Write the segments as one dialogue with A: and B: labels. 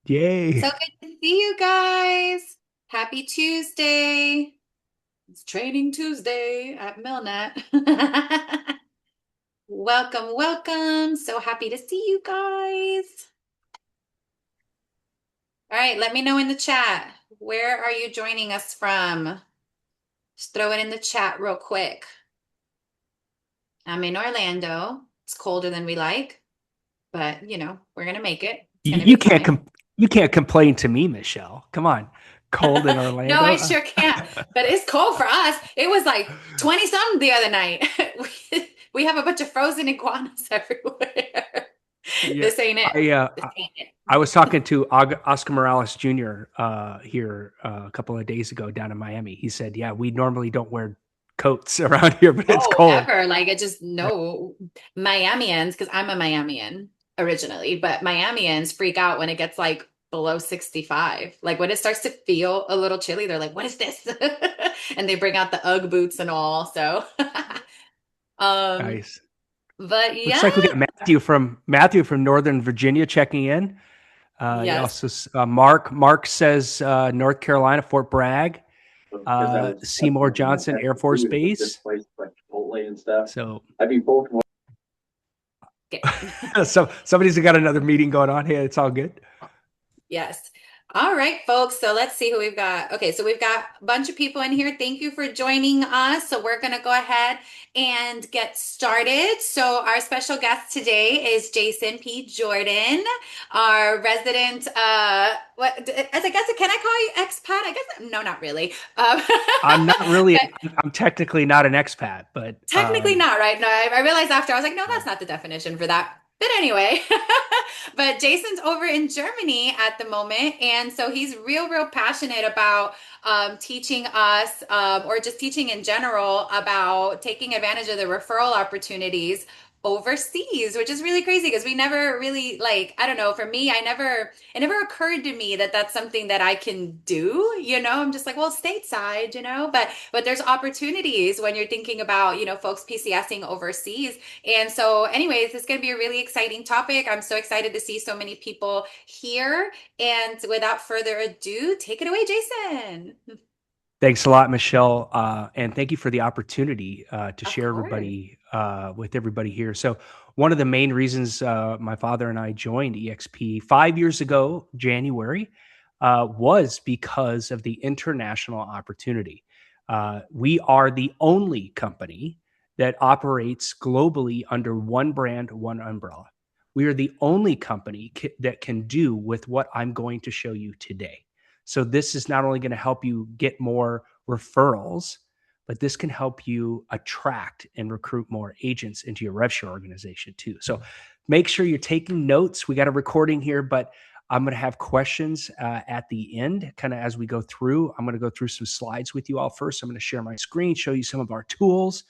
A: Yay.
B: So good to see you guys. Happy Tuesday. It's Training Tuesday at Milnet. Welcome, welcome. So happy to see you guys. All right, let me know in the chat. Where are you joining us from? Just throw it in the chat real quick. I'm in Orlando. It's colder than we like, but we're gonna make it. It's
A: You,
B: gonna
A: you
B: be
A: can't
B: fine.
A: com- you can't complain to me, Michelle. Come on. Cold in
B: No, I
A: Orlando.
B: sure can't. But it's cold for us. It was like 20 something the other night. We have a bunch of frozen iguanas everywhere.
A: Yeah.
B: This ain't it.
A: I uh
B: This
A: I
B: ain't it.
A: I was talking to Oscar Morales Jr. Here a couple of days ago down in Miami. He said, "Yeah, we normally don't wear coats around here, but it's
B: Oh,
A: cold."
B: ever. Like it just no Miamians, because I'm a Miamian originally, but Miamians freak out when it gets like below 65. Like when it starts to feel a little chilly, they're like, what is this? And they bring out the Ugg boots and all. So um,
A: Nice.
B: but
A: Looks
B: yeah.
A: like we got Matthew from Northern Virginia checking in. You
B: Yes.
A: also Mark says North Carolina, Fort Bragg.
C: Because I was
A: Seymour
C: thinking that
A: Johnson
C: type
A: Air
C: of
A: Force
C: food with this
A: Base.
C: place like Chipotle and stuff.
A: So,
C: I'd be both.
B: Okay.
A: so somebody's got another meeting going on here. It's all good.
B: Yes. All right, folks. So let's see who we've got. Okay, so we've got a bunch of people in here. Thank you for joining us. So we're going to go ahead and get started. So our special guest today is Jason P. Jordan, our resident what as I guess can I call you expat? I guess no, not really.
A: I'm not really.
B: But
A: I'm technically not an expat, but
B: technically not, right? No, I realized after I was like, no, that's not the definition for that. But anyway, but Jason's over in Germany at the moment. And so he's real passionate about teaching us or just teaching in general about taking advantage of the referral opportunities overseas, which is really crazy because we never really like, I don't know, for me, it never occurred to me that that's something that I can do. I'm just like, well, stateside, but there's opportunities when you're thinking about, folks PCSing overseas. And so, anyways, this is going to be a really exciting topic. I'm so excited to see so many people here. And without further ado, take it away, Jason.
A: thanks a lot, Michelle, and thank you for the opportunity to
B: Of
A: share
B: course.
A: everybody with everybody here. So, one of the main reasons my father and I joined EXP 5 years ago, January, was because of the international opportunity. We are the only company that operates globally under one brand, one umbrella. We are the only company that can do with what I'm going to show you today. So this is not only going to help you get more referrals, but this can help you attract and recruit more agents into your RevShare organization too. So make sure you're taking notes. We got a recording here, but I'm going to have questions at the end, kind of as we go through. I'm going to go through some slides with you all first. I'm going to share my screen, show you some of our tools.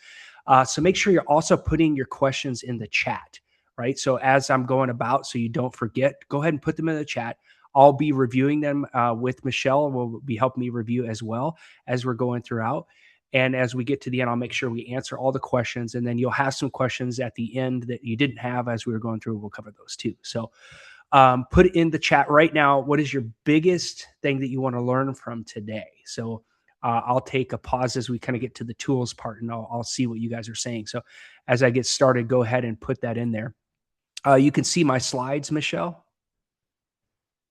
A: So make sure you're also putting your questions in the chat, right? So as I'm going about, so you don't forget, go ahead and put them in the chat. I'll be reviewing them with Michelle. Will be helping me review as well as we're going throughout. And as we get to the end, I'll make sure we answer all the questions. And then you'll have some questions at the end that you didn't have as we were going through. We'll cover those too. So put in the chat right now. What is your biggest thing that you want to learn from today? So I'll take a pause as we kind of get to the tools part, and I'll see what you guys are saying. So as I get started, go ahead and put that in there. You can see my slides, Michelle.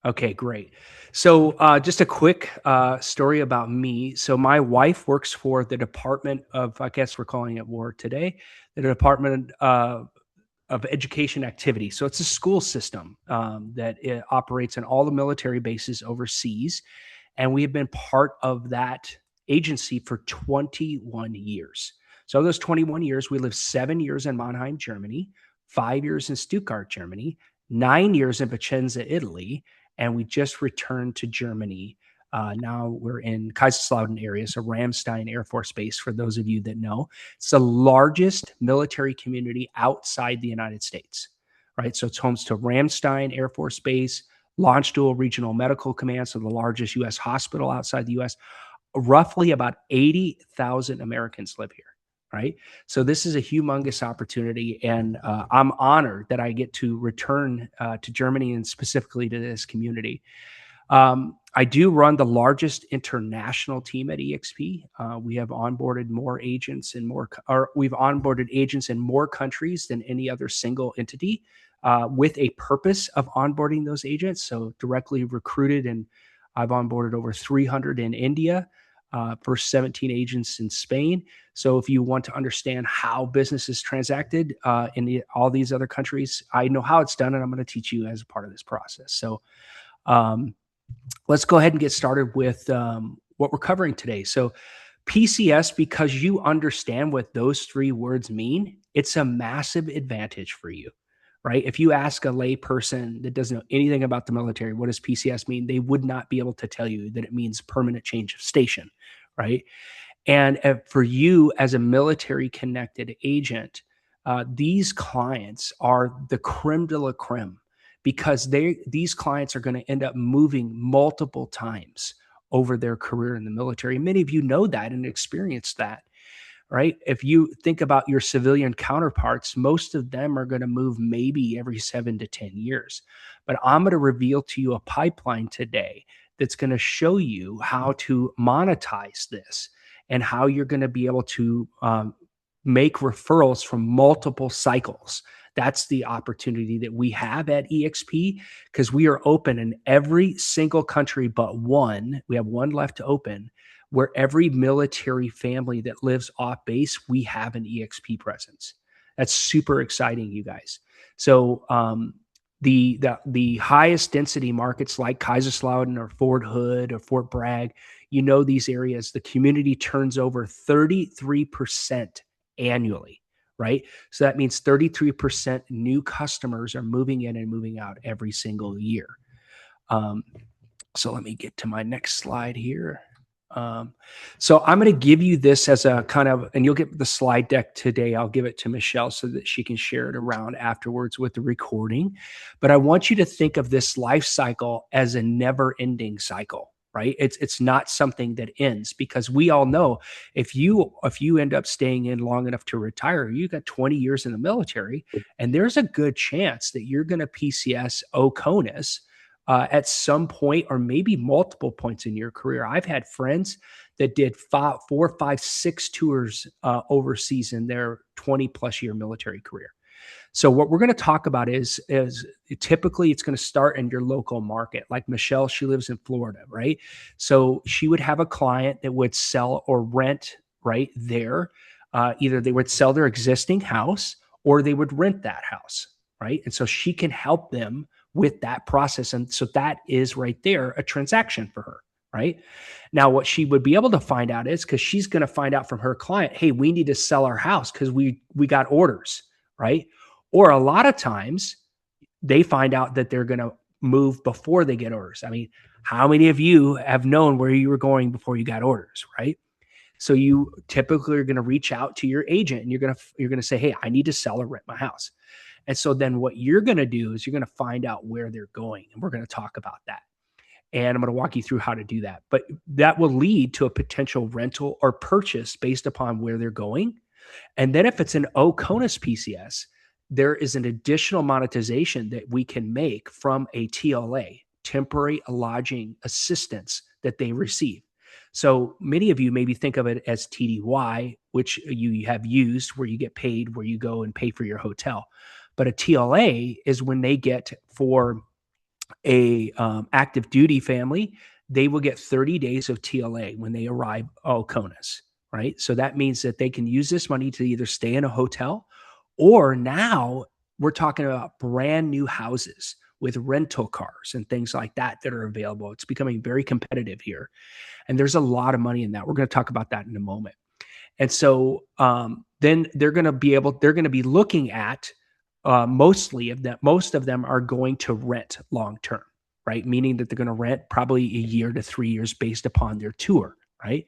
A: Okay, great. So, just a quick story about me. So, my wife works for the Department of, I guess we're calling it war today, the Department of Education Activity. So, it's a school system that it operates in all the military bases overseas. And we have been part of that agency for 21 years. So, those 21 years, we lived 7 years in Mannheim, Germany, 5 years in Stuttgart, Germany, 9 years in Vicenza, Italy, and we just returned to Germany. Now we're in Kaiserslautern area, so Ramstein Air Force Base, for those of you that know. It's the largest military community outside the United States, right? So it's home to Ramstein Air Force Base, Launch Dual Regional Medical Command, so the largest U.S. hospital outside the U.S. Roughly about 80,000 Americans live here, right? So this is a humongous opportunity, and I'm honored that I get to return to Germany and specifically to this community. I do run the largest international team at EXP. We have onboarded more agents and we've onboarded agents in more countries than any other single entity, with a purpose of onboarding those agents. So directly recruited, and I've onboarded over 300 in India, first 17 agents in Spain. So if you want to understand how business is transacted all these other countries, I know how it's done, and I'm going to teach you as a part of this process. So let's go ahead and get started with what we're covering today. So PCS, because you understand what those three words mean, it's a massive advantage for you, right? If you ask a lay person that doesn't know anything about the military, what does PCS mean? They would not be able to tell you that it means permanent change of station, right? And for you as a military connected agent, these clients are the creme de la creme, because these clients are going to end up moving multiple times over their career in the military. Many of you know that and experienced that, right? If you think about your civilian counterparts, most of them are going to move maybe every 7 to 10 years. But I'm going to reveal to you a pipeline today that's going to show you how to monetize this and how you're going to be able to make referrals from multiple cycles. That's the opportunity that we have at EXP, because we are open in every single country but one. We have one left to open, where every military family that lives off base, we have an EXP presence. That's super exciting, you guys. So the highest density markets like Kaiserslautern or Fort Hood or Fort Bragg, these areas, the community turns over 33% annually, right? So that means 33% new customers are moving in and moving out every single year. So let me get to my next slide here. So I'm going to give you this as a kind of, and you'll get the slide deck today. I'll give it to Michelle so that she can share it around afterwards with the recording. But I want you to think of this life cycle as a never-ending cycle, right? It's not something that ends, because we all know if you end up staying in long enough to retire, you got 20 years in the military, and there's a good chance that you're going to PCS OCONUS at some point, or maybe multiple points in your career. I've had friends that did 4, 5, 6 tours overseas in their 20 plus year military career. So what we're going to talk about is typically it's going to start in your local market. Like Michelle, she lives in Florida, right? So she would have a client that would sell or rent right there. Either they would sell their existing house or they would rent that house, right? And so she can help them with that process. And so that is right there a transaction for her, right? Now, what she would be able to find out is, because she's going to find out from her client, hey, we need to sell our house because we got orders, right? Or a lot of times they find out that they're going to move before they get orders. I mean, how many of you have known where you were going before you got orders, right? So you typically are going to reach out to your agent and you're going to say, hey, I need to sell or rent my house. And so then what you're going to do is you're going to find out where they're going. And we're going to talk about that. And I'm going to walk you through how to do that. But that will lead to a potential rental or purchase based upon where they're going. And then if it's an OCONUS PCS, there is an additional monetization that we can make from a TLA, temporary lodging assistance, that they receive. So many of you maybe think of it as TDY, which you have used, where you get paid, where you go and pay for your hotel. But a TLA is when they get, for a active duty family, they will get 30 days of TLA when they arrive OCONUS, right? So that means that they can use this money to either stay in a hotel, or now we're talking about brand new houses with rental cars and things like that that are available. It's becoming very competitive here. And there's a lot of money in that. We're going to talk about that in a moment. And so then they're going to be looking at most of them are going to rent long term, right? Meaning that they're going to rent probably a year to 3 years based upon their tour, right?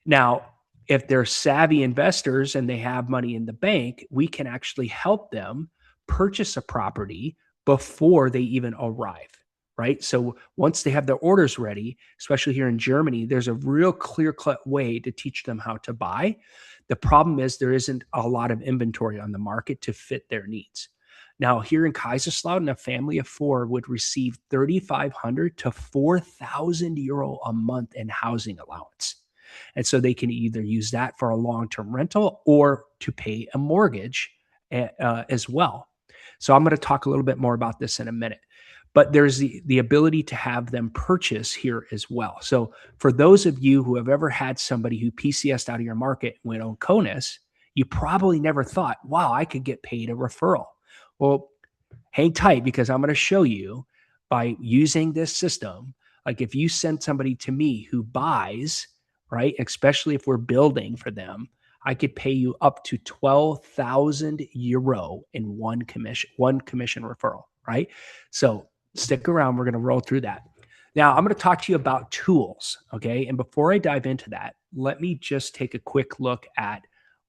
A: Now, if they're savvy investors and they have money in the bank, we can actually help them purchase a property before they even arrive, right? So once they have their orders ready, especially here in Germany, there's a real clear-cut way to teach them how to buy. The problem is there isn't a lot of inventory on the market to fit their needs. Now, here in Kaiserslautern, a family of four would receive 3,500 to 4,000 euro a month in housing allowance. And so they can either use that for a long-term rental or to pay a mortgage as well. So I'm going to talk a little bit more about this in a minute. But there's the ability to have them purchase here as well. So for those of you who have ever had somebody who PCS'd out of your market went on CONUS, you probably never thought, wow, I could get paid a referral. Well, hang tight, because I'm going to show you by using this system. Like if you send somebody to me who buys, right, especially if we're building for them, I could pay you up to 12,000 euro in one commission referral, right? So stick around. We're going to roll through that. Now, I'm going to talk to you about tools, okay? And before I dive into that, let me just take a quick look at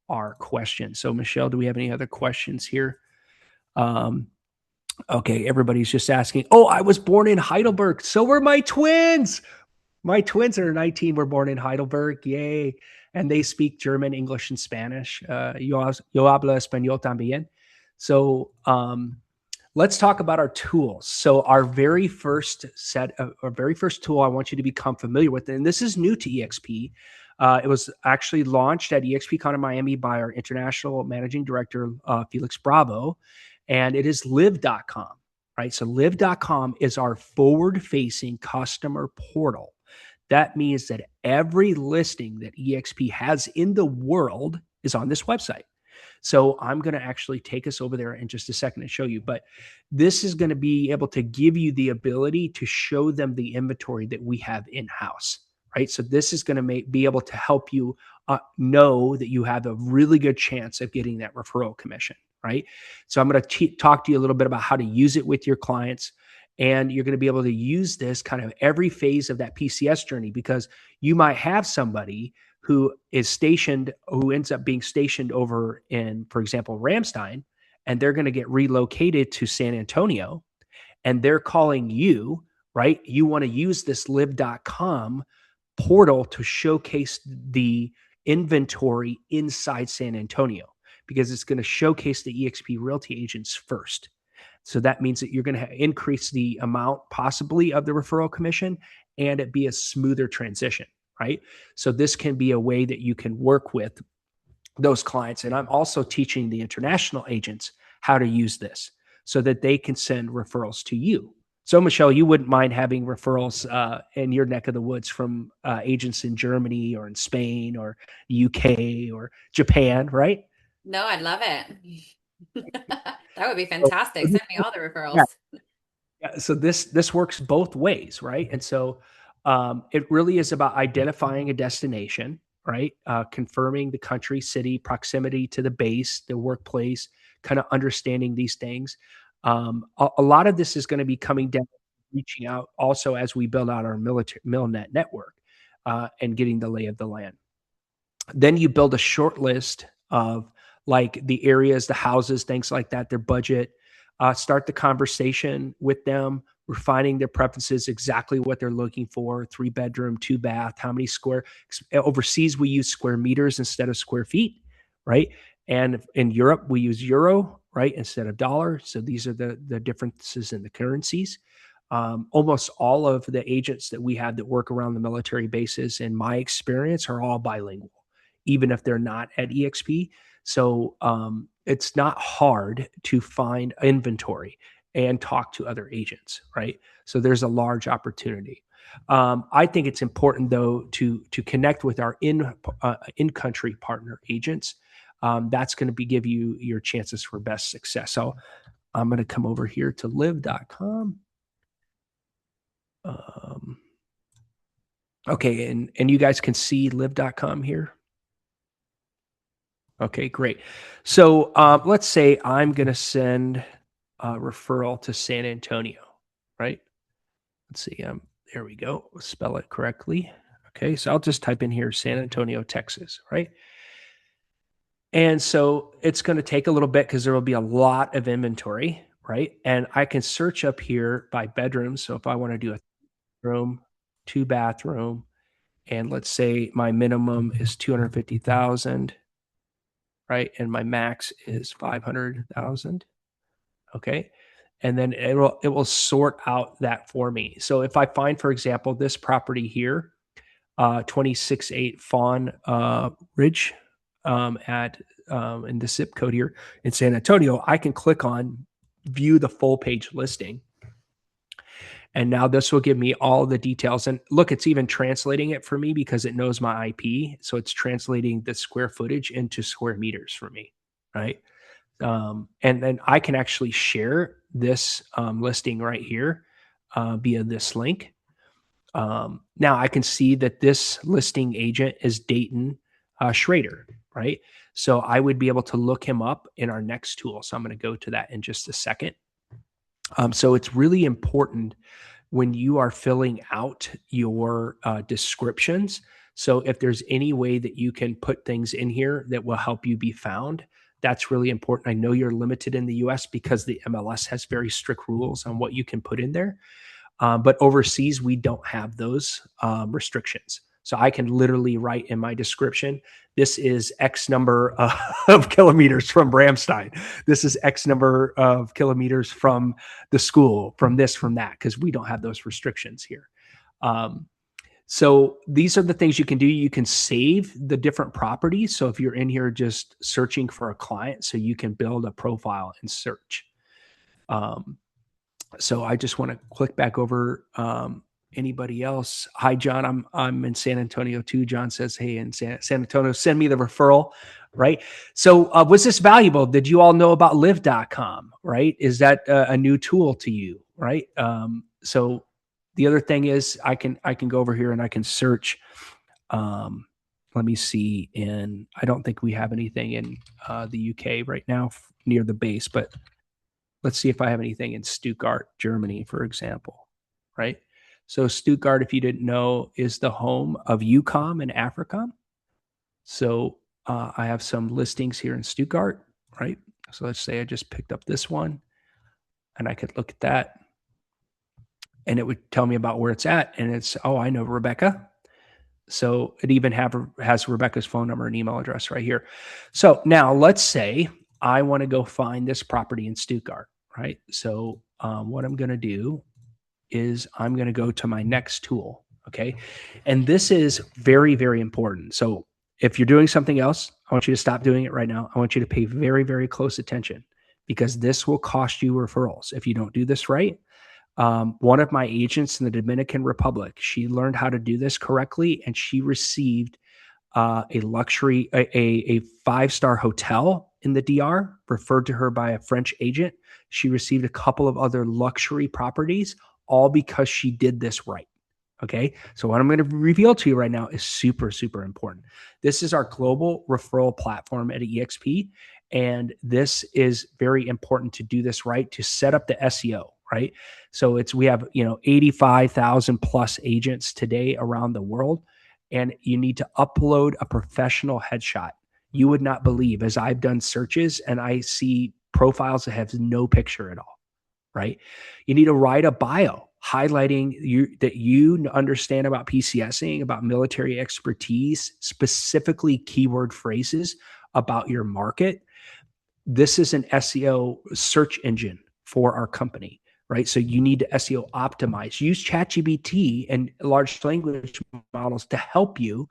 A: our questions. So, Michelle, do we have any other questions here? Okay, everybody's just asking, oh, I was born in Heidelberg. So were my twins. My twins are 19, were born in Heidelberg. Yay. And they speak German, English, and Spanish. Yo hablo español también. So let's talk about our tools. So our very first tool I want you to become familiar with, and this is new to EXP. It was actually launched at EXPCon in Miami by our international managing director, Felix Bravo, and it is live.com, right? So live.com is our forward-facing customer portal. That means that every listing that EXP has in the world is on this website. So I'm going to actually take us over there in just a second and show you, but this is going to be able to give you the ability to show them the inventory that we have in-house, right? So this is going to be able to help you know that you have a really good chance of getting that referral commission, right? So I'm going to talk to you a little bit about how to use it with your clients. And you're going to be able to use this kind of every phase of that PCS journey, because you might have somebody who ends up being stationed over in, for example, Ramstein, and they're going to get relocated to San Antonio, and they're calling you, right? You want to use this live.com portal to showcase the inventory inside San Antonio, because it's going to showcase the EXP Realty agents first. So that means that you're going to increase the amount possibly of the referral commission, and it be a smoother transition, right? So this can be a way that you can work with those clients. And I'm also teaching the international agents how to use this so that they can send referrals to you. So Michelle, you wouldn't mind having referrals in your neck of the woods from agents in Germany or in Spain or UK or Japan, right?
B: No, I'd love it. That would be fantastic. Send me all the referrals.
A: Yeah, so this works both ways, right? And so it really is about identifying a destination, right? Confirming the country, city, proximity to the base, the workplace, kind of understanding these things. A lot of this is going to be coming down, reaching out also as we build out our MillNet network and getting the lay of the land. Then you build a short list of like the areas, the houses, things like that, their budget. Start the conversation with them, refining their preferences, exactly what they're looking for: 3-bedroom, 2-bath, how many square. Overseas, we use square meters instead of square feet, right? And in Europe, we use euro, right, instead of dollar. So these are the differences in the currencies. Almost all of the agents that we have that work around the military bases, in my experience, are all bilingual, even if they're not at EXP. So it's not hard to find inventory and talk to other agents, right? So there's a large opportunity. I think it's important, though, to connect with our in-country partner agents. That's going to give you your chances for best success. So I'm going to come over here to live.com. Okay, and you guys can see live.com here. Okay, great. So let's say I'm going to send a referral to San Antonio, right? Let's see. There we go. Spell it correctly. Okay, so I'll just type in here San Antonio, Texas, right? And so it's going to take a little bit because there will be a lot of inventory, right? And I can search up here by bedrooms. So if I want to do a room, 2-bathroom, and let's say my minimum is 250,000. right? And my max is 500,000. Okay. And then it will sort out that for me. So if I find, for example, this property here, 268 Fawn Ridge at in the zip code here in San Antonio, I can click on view the full page listing. And now this will give me all the details. And look, it's even translating it for me because it knows my IP. So it's translating the square footage into square meters for me, right? And then I can actually share this listing right here via this link. Now I can see that this listing agent is Dayton Schrader, right? So I would be able to look him up in our next tool. So I'm going to go to that in just a second. So it's really important when you are filling out your descriptions. So if there's any way that you can put things in here that will help you be found, that's really important. I know you're limited in the US because the MLS has very strict rules on what you can put in there. But overseas, we don't have those restrictions. So I can literally write in my description, this is X number of kilometers from Bramstein. This is X number of kilometers from the school, from this, from that, because we don't have those restrictions here. So these are the things you can do. You can save the different properties. So if you're in here just searching for a client, so you can build a profile and search. So I just want to click back over. Anybody else? Hi, John. I'm in San Antonio too. John says, "Hey, in San Antonio, send me the referral." Right. So was this valuable? Did you all know about live.com? Right. Is that a new tool to you? Right. So the other thing is I can go over here and I can search. Let me see. I don't think we have anything in the UK right now near the base, but let's see if I have anything in Stuttgart, Germany, for example, right? So Stuttgart, if you didn't know, is the home of UCOM and AFRICOM. So I have some listings here in Stuttgart, right? So let's say I just picked up this one and I could look at that and it would tell me about where it's at. And it's, oh, I know Rebecca. So it even has Rebecca's phone number and email address right here. So now let's say I want to go find this property in Stuttgart, right? So what I'm going to do is I'm going to go to my next tool. Okay. And this is very, very important. So if you're doing something else, I want you to stop doing it right now. I want you to pay very, very close attention because this will cost you referrals. If you don't do this right, one of my agents in the Dominican Republic, she learned how to do this correctly and she received a luxury, a five-star hotel in the DR referred to her by a French agent. She received a couple of other luxury properties, all because she did this right. Okay. So what I'm going to reveal to you right now is super, super important. This is our global referral platform at EXP. And this is very important to do this right, to set up the SEO, right? So we have, 85,000 plus agents today around the world. And you need to upload a professional headshot. You would not believe, as I've done searches and I see profiles that have no picture at all, right? You need to write a bio highlighting that you understand about PCSing, about military expertise, specifically keyword phrases about your market. This is an SEO search engine for our company, right? So you need to SEO optimize. Use ChatGPT and large language models to help you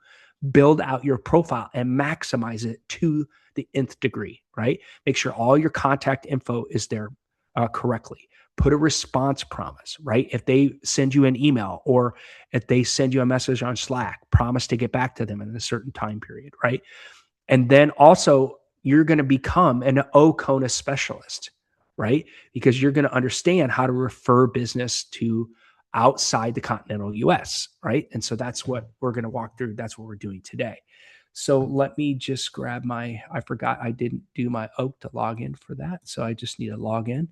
A: build out your profile and maximize it to the nth degree, right? Make sure all your contact info is there correctly. Put a response promise, right? If they send you an email or if they send you a message on Slack, promise to get back to them in a certain time period, right? And then also, you're going to become an OCONUS specialist, right? Because you're going to understand how to refer business to outside the continental US, right? And so that's what we're going to walk through. That's what we're doing today. So let me just grab I forgot I didn't do my OAK to log in for that. So I just need to log in.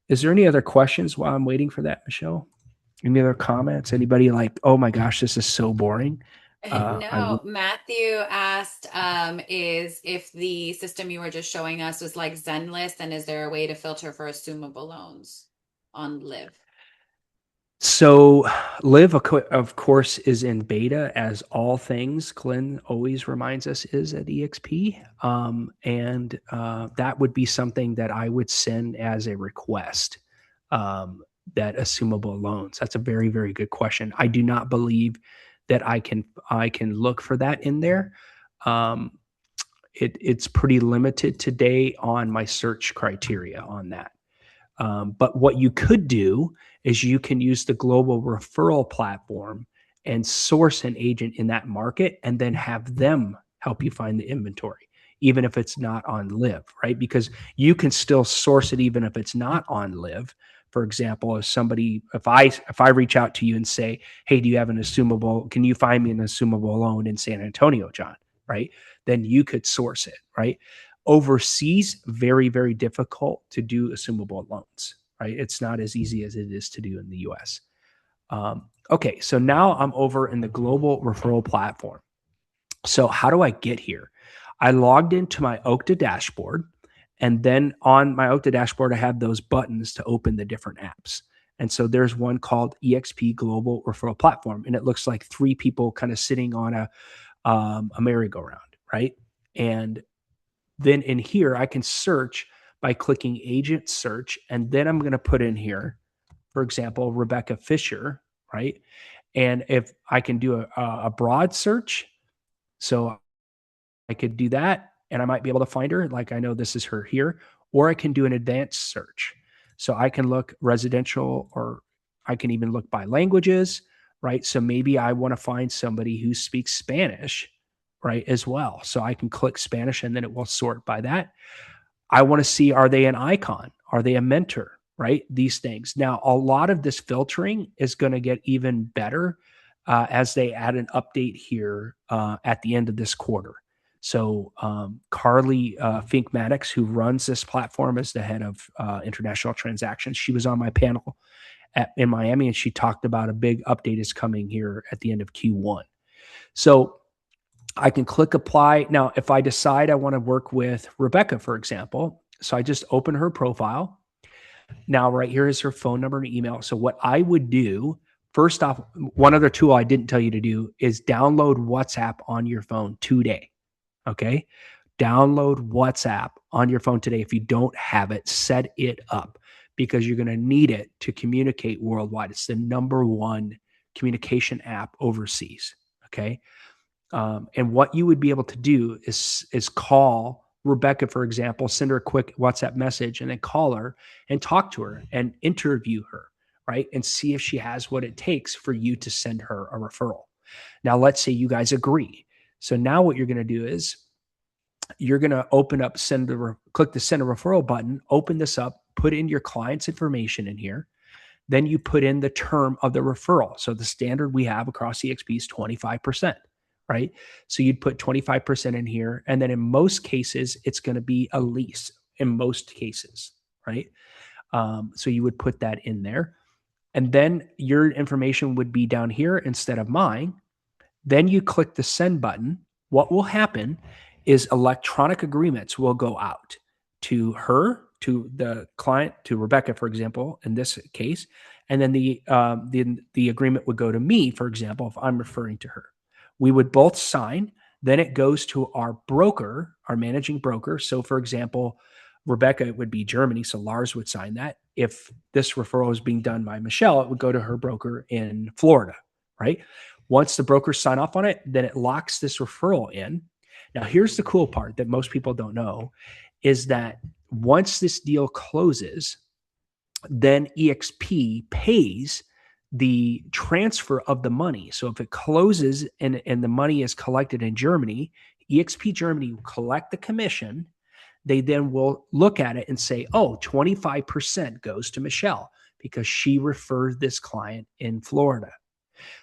A: Is there any other questions while I'm waiting for that, Michelle? Any other comments? Anybody like, oh my gosh, this is so boring?
B: No, Matthew asked, is if the system you were just showing us was like Zenlist, and is there a way to filter for assumable loans on Live?
A: So Live, of course, is in beta, as all things Glenn always reminds us is at EXP. And that would be something that I would send as a request, that assumable loans. That's a very, very good question. I do not believe that I can look for that in there. It's pretty limited today on my search criteria on that. But what you could do is you can use the global referral platform and source an agent in that market and then have them help you find the inventory, even if it's not on Live, right? Because you can still source it even if it's not on Live. For example, if I reach out to you and say, hey, do you have can you find me an assumable loan in San Antonio, John? Right? Then you could source it, right? Overseas, very, very difficult to do assumable loans, right? It's not as easy as it is to do in the US. Okay, so now I'm over in the global referral platform. So how do I get here? I logged into my Okta dashboard, and then on my Okta dashboard, I have those buttons to open the different apps. And so there's one called EXP Global Referral Platform, and it looks like three people kind of sitting on a merry-go-round, right? And then in here, I can search by clicking agent search. And then I'm going to put in here, for example, Rebecca Fisher, right? And if I can do a broad search, so I could do that and I might be able to find her. Like I know this is her here, or I can do an advanced search. So I can look residential, or I can even look by languages, right? So maybe I want to find somebody who speaks Spanish, right, as well. So I can click Spanish and then it will sort by that. I want to see, are they an icon? Are they a mentor? Right? These things. Now, a lot of this filtering is going to get even better as they add an update here at the end of this quarter. So Carly Fink-Maddox, who runs this platform as the head of international transactions, she was on my panel in Miami, and she talked about a big update is coming here at the end of Q1. So I can click apply. Now, if I decide I want to work with Rebecca, for example, so I just open her profile. Now, right here is her phone number and email. So what I would do, first off, one other tool I didn't tell you to do is download WhatsApp on your phone today. Okay. Download WhatsApp on your phone today. If you don't have it, set it up, because you're going to need it to communicate worldwide. It's the number one communication app overseas. Okay. And what you would be able to do is call Rebecca, for example, send her a quick WhatsApp message and then call her and talk to her and interview her, right? And see if she has what it takes for you to send her a referral. Now, let's say you guys agree. So now what you're going to do is you're going to open up, click the send a referral button, open this up, put in your client's information in here. Then you put in the term of the referral. So the standard we have across EXP is 25%. Right? So you'd put 25% in here. And then in most cases, it's going to be a lease in most cases, right? So you would put that in there. And then your information would be down here instead of mine. Then you click the send button. What will happen is electronic agreements will go out to her, to the client, to Rebecca, for example, in this case. And then the agreement would go to me, for example, if I'm referring to her. We would both sign. Then it goes to our broker, our managing broker. So, for example, Rebecca, it would be Germany. So Lars would sign that. If this referral is being done by Michelle, it would go to her broker in Florida, right? Once the brokers sign off on it, then it locks this referral in. Now, here's the cool part that most people don't know is that once this deal closes, then EXP pays the transfer of the money. So if it closes and the money is collected in Germany, EXP Germany will collect the commission. They then will look at it and say, oh, 25% goes to Michelle because she referred this client in Florida.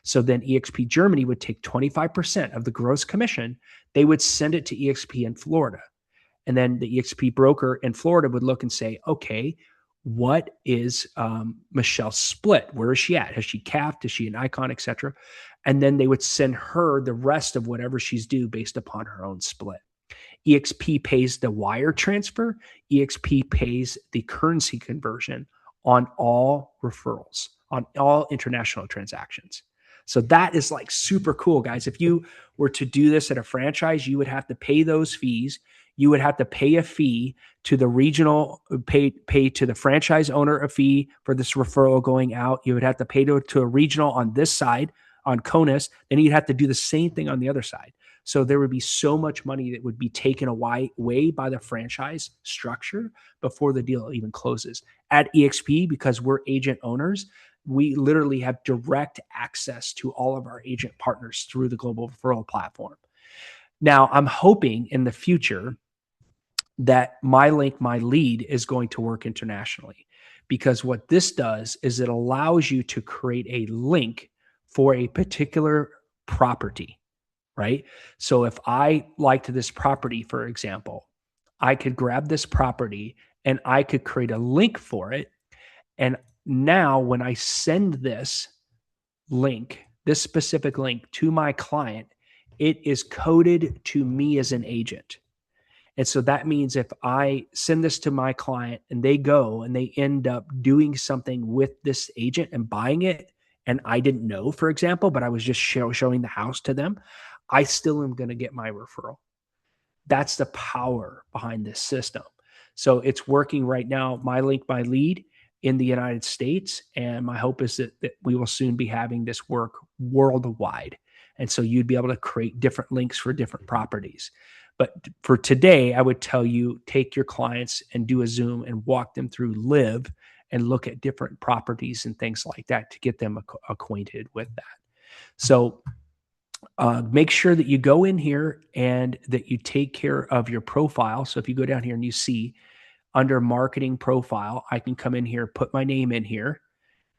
A: So then EXP Germany would take 25% of the gross commission. They would send it to EXP in Florida. And then the EXP broker in Florida would look and say, okay, what is Michelle's split? Where is she at? Has she capped? Is she an icon, et cetera? And then they would send her the rest of whatever she's due based upon her own split. EXP pays the wire transfer. EXP pays the currency conversion on all referrals, on all international transactions. So that is like super cool, guys. If you were to do this at a franchise, you would have to pay those fees. You would have to pay a fee to the regional, pay to the franchise owner a fee for this referral going out. You would have to pay to a regional on this side, on CONUS. Then you'd have to do the same thing on the other side. So there would be so much money that would be taken away by the franchise structure before the deal even closes. At EXP, because we're agent owners, we literally have direct access to all of our agent partners through the global referral platform. Now, I'm hoping in the future that my link, my lead is going to work internationally, because what this does is it allows you to create a link for a particular property, right? So if I liked this property, for example, I could grab this property and I could create a link for it. And now when I send this link, this specific link to my client, it is coded to me as an agent. And so that means if I send this to my client and they go and they end up doing something with this agent and buying it, and I didn't know, for example, but I was just showing the house to them, I still am going to get my referral. That's the power behind this system. So it's working right now, my link, my lead in the United States. And my hope is that we will soon be having this work worldwide. And so you'd be able to create different links for different properties. But for today, I would tell you, take your clients and do a Zoom and walk them through Live and look at different properties and things like that to get them acquainted with that. So make sure that you go in here and that you take care of your profile. So if you go down here and you see under marketing profile, I can come in here, put my name in here,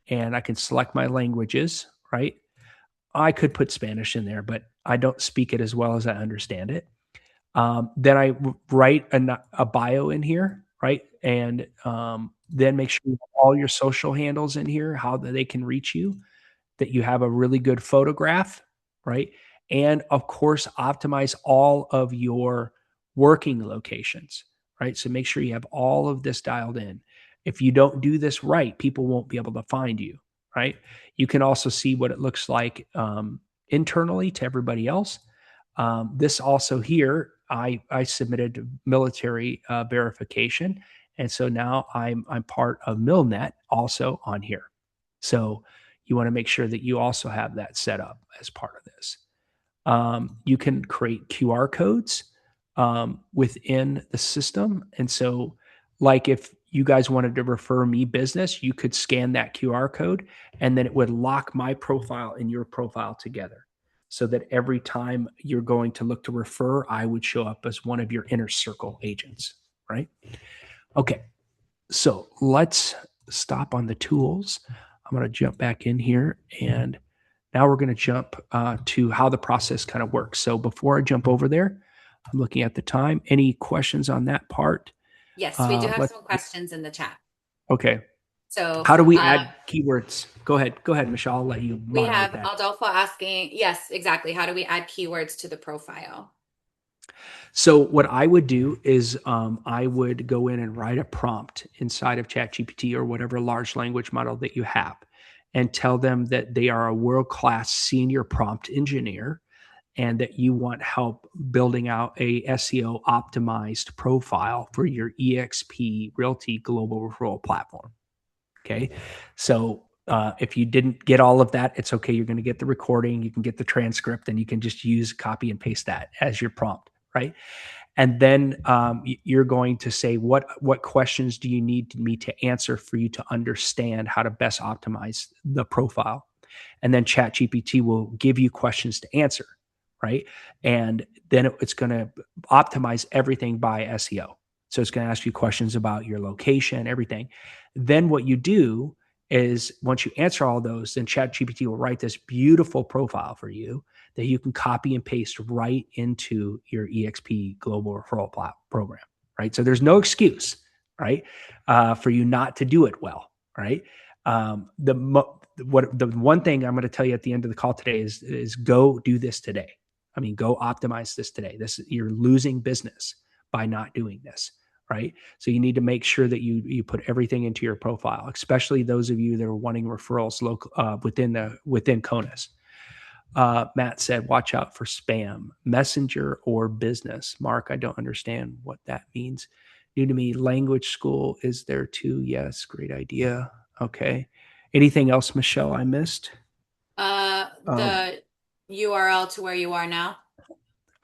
A: and I can select my languages, right? I could put Spanish in there, but I don't speak it as well as I understand it. Then I write a bio in here, right? And then make sure you have all your social handles in here, how they can reach you, that you have a really good photograph, right? And of course, optimize all of your working locations, right? So make sure you have all of this dialed in. If you don't do this right, people won't be able to find you, right? You can also see what it looks like internally to everybody else. This also here, I submitted military verification. And so now I'm part of MilNet also on here. So you want to make sure that you also have that set up as part of this. You can create QR codes within the system. And so like if you guys wanted to refer me business, you could scan that QR code and then it would lock my profile and your profile together, so that every time you're going to look to refer, I would show up as one of your inner circle agents, right? Okay, so let's stop on the tools. I'm going to jump back in here, and now we're going to jump to how the process kind of works. So before I jump over there, I'm looking at the time. Any questions on that part?
B: Yes, we do have some questions in the chat.
A: Okay.
B: So
A: how do we add keywords? Go ahead, Michelle. I'll let you.
B: We have Adolfo asking, yes, exactly. How do we add keywords to the profile?
A: So what I would do is I would go in and write a prompt inside of ChatGPT or whatever large language model that you have, and tell them that they are a world-class senior prompt engineer and that you want help building out a SEO optimized profile for your EXP Realty Global Referral Platform. Okay. So if you didn't get all of that, it's okay. You're going to get the recording, you can get the transcript, and you can just use copy and paste that as your prompt, right? And then you're going to say, what questions do you need me to answer for you to understand how to best optimize the profile? And then ChatGPT will give you questions to answer, right? And then it's going to optimize everything by SEO. So it's going to ask you questions about your location, everything. Then what you do is once you answer all those, then ChatGPT will write this beautiful profile for you that you can copy and paste right into your EXP Global Referral Program, right? So there's no excuse, right, for you not to do it well, right? The one thing I'm going to tell you at the end of the call today is go do this today. I mean, go optimize this today. You're losing business by not doing this. right? So you need to make sure that you put everything into your profile, especially those of you that are wanting referrals within CONUS. Matt said, watch out for spam, messenger, or business. Mark, I don't understand what that means. New to me, language school is there too. Yes, great idea. Okay. Anything else, Michelle, I missed?
B: The URL to where you are now.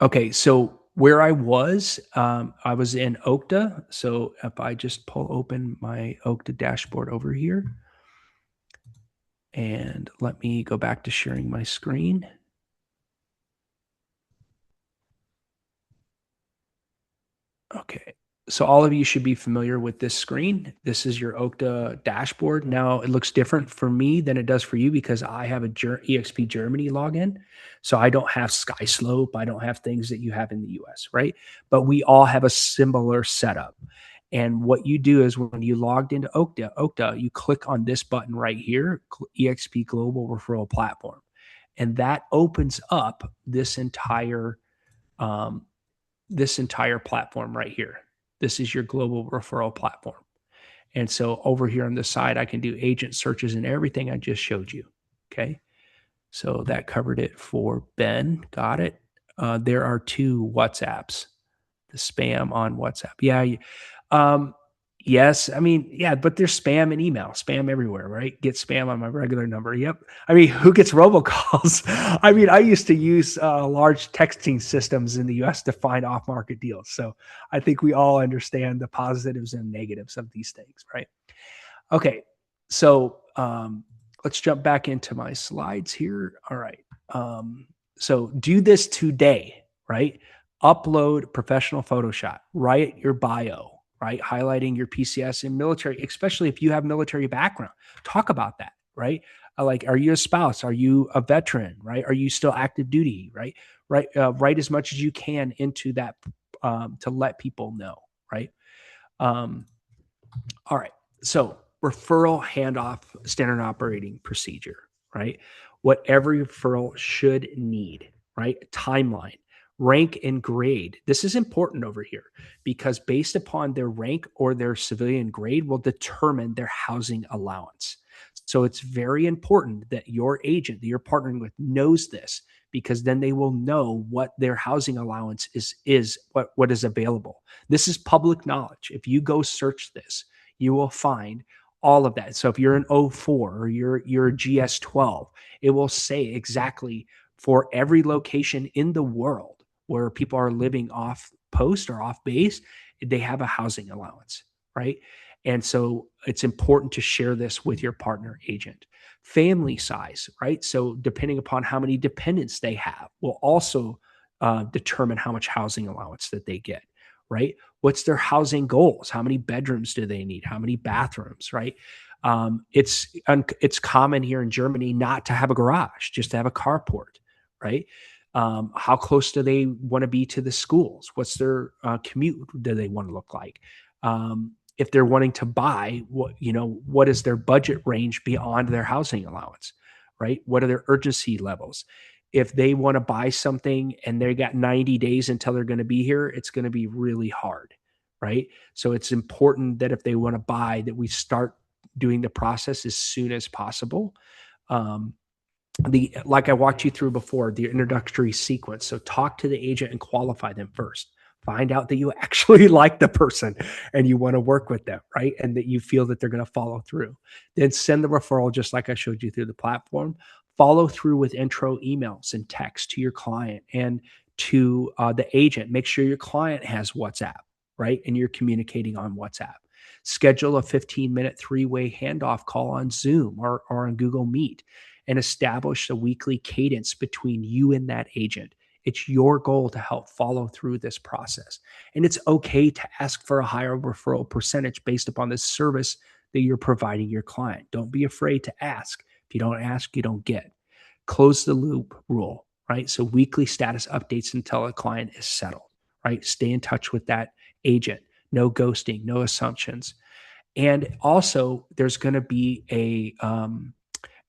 A: Okay, so where I was in Okta. So if I just pull open my Okta dashboard over here, and let me go back to sharing my screen. Okay, so all of you should be familiar with this screen. This is your Okta dashboard. Now, it looks different for me than it does for you because I have a EXP Germany login. So I don't have SkySlope. I don't have things that you have in the US, right? But we all have a similar setup. And what you do is when you logged into Okta, you click on this button right here, EXP Global Referral Platform. And that opens up this entire platform right here. This is your global referral platform. And so over here on the side, I can do agent searches and everything I just showed you. Okay. So that covered it for Ben. Got it. There are 2 WhatsApps, the spam on WhatsApp. Yeah. Yes. I mean, yeah, but there's spam and email, spam everywhere, right? Get spam on my regular number. Yep. I mean, who gets robocalls? I mean, I used to use large texting systems in the US to find off market deals. So I think we all understand the positives and negatives of these things, right? Okay. So let's jump back into my slides here. All right. So do this today, right? Upload professional Photoshop, write your bio, right? Highlighting your PCS and military, especially if you have military background. Talk about that, right? Like, are you a spouse? Are you a veteran, right? Are you still active duty, right? Write as much as you can into that to let people know, right? All right. So referral handoff standard operating procedure, right? What every referral should need, right? Timeline, rank and grade. This is important over here because based upon their rank or their civilian grade will determine their housing allowance. So it's very important that your agent that you're partnering with knows this because then they will know what their housing allowance is what is available. This is public knowledge. If you go search this, you will find all of that. So if you're an O4 or you're a GS12, it will say exactly for every location in the world where people are living off post or off base, they have a housing allowance, right? And so it's important to share this with your partner agent. Family size, right? So depending upon how many dependents they have will also determine how much housing allowance that they get, right? What's their housing goals? How many bedrooms do they need? How many bathrooms, right? It's common here in Germany not to have a garage, just to have a carport, right? How close do they want to be to the schools? What's their commute do they want to look like? If they're wanting to buy, what is their budget range beyond their housing allowance, right? What are their urgency levels? If they want to buy something and they got 90 days until they're going to be here, it's going to be really hard, right? So it's important that if they want to buy, that we start doing the process as soon as possible. Like I walked you through before, the introductory sequence. So talk to the agent and qualify them first. Find out that you actually like the person and you want to work with them, right? And that you feel that they're going to follow through. Then send the referral just like I showed you through the platform. Follow through with intro emails and text to your client and to the agent. Make sure your client has WhatsApp, right? And you're communicating on WhatsApp. Schedule a 15-minute 3-way handoff call on Zoom or on Google Meet and establish a weekly cadence between you and that agent. It's your goal to help follow through this process. And it's okay to ask for a higher referral percentage based upon the service that you're providing your client. Don't be afraid to ask. If you don't ask, you don't get. Close the loop rule, right? So weekly status updates until a client is settled, right? Stay in touch with that agent. No ghosting, no assumptions. And also, there's going to be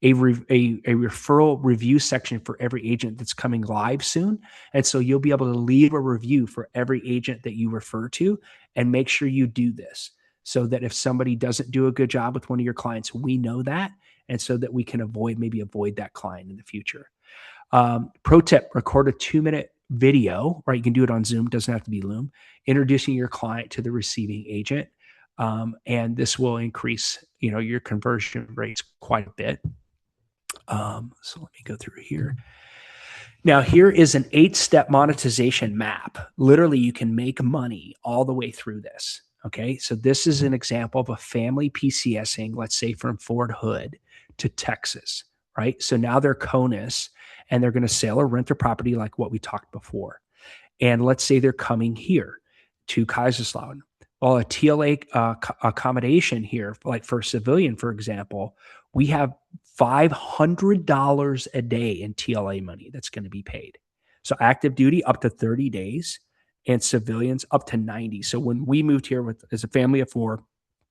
A: a referral review section for every agent that's coming live soon. And so you'll be able to leave a review for every agent that you refer to, and make sure you do this so that if somebody doesn't do a good job with one of your clients, we know that. And so that we can avoid that client in the future. Pro tip, record a 2-minute video, right? You can do it on Zoom, doesn't have to be Loom, introducing your client to the receiving agent. And this will increase, your conversion rates quite a bit. So let me go through here. Now, here is an 8-step monetization map. Literally, you can make money all the way through this. Okay. So this is an example of a family PCSing, let's say from Fort Hood to Texas, right? So now they're CONUS and they're going to sell or rent their property like what we talked before. And let's say they're coming here to Kaiserslautern. Well, a TLA accommodation here, like for a civilian, for example, we have $500 a day in TLA money that's going to be paid. So active duty up to 30 days and civilians up to 90. So when we moved here as a family of 4,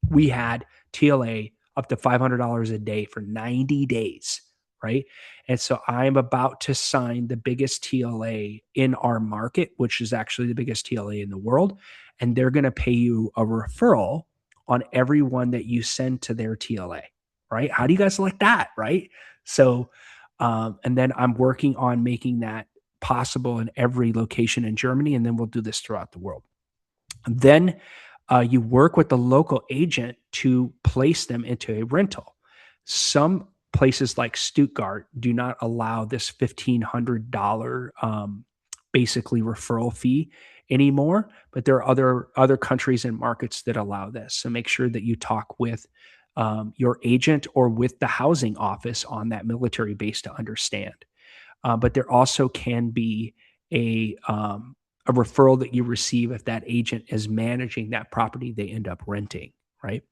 A: we had TLA up to $500 a day for 90 days, right? And so I'm about to sign the biggest TLA in our market, which is actually the biggest TLA in the world. And they're going to pay you a referral on everyone that you send to their TLA, right? How do you guys like that, right? So, and then I'm working on making that possible in every location in Germany, and then we'll do this throughout the world. And then you work with the local agent to place them into a rental. Some places like Stuttgart do not allow this $1,500 basically referral fee anymore, but there are other countries and markets that allow this. So make sure that you talk with your agent or with the housing office on that military base to understand. But there also can be a referral that you receive if that agent is managing that property they end up renting, right?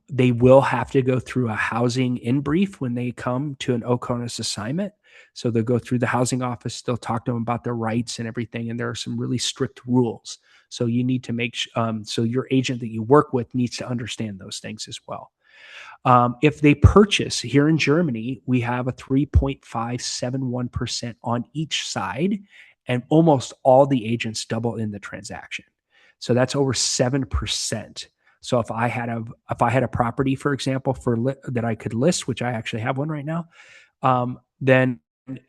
A: They will have to go through a housing in brief when they come to an OCONUS assignment. So they'll go through the housing office, they'll talk to them about their rights and everything. And there are some really strict rules. So you need to make so your agent that you work with needs to understand those things as well. If they purchase here in Germany, we have a 3.571% on each side, and almost all the agents double in the transaction. So that's over 7%. So if I had a property, for example, that I could list, which I actually have one right now, then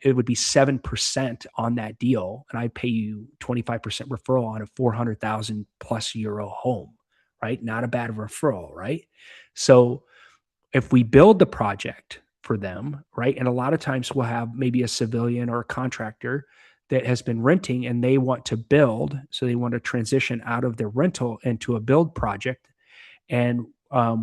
A: it would be 7% on that deal, and I pay you 25% referral on a 400,000 plus euro home, right? Not a bad referral, right? So if we build the project for them, right, and a lot of times we'll have maybe a civilian or a contractor that has been renting and they want to build, so they want to transition out of their rental into a build project, and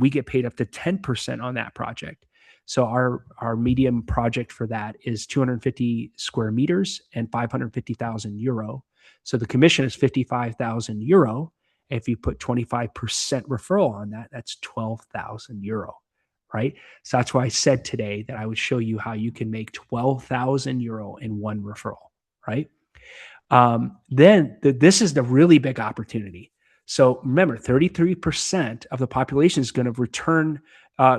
A: we get paid up to 10% on that project. So our medium project for that is 250 square meters and 550,000 euro. So the commission is 55,000 euro. If you put 25% referral on that, that's 12,000 euro, right? So that's why I said today that I would show you how you can make 12,000 euro in one referral, right? This is the really big opportunity. So remember, 33% of the population is going to return,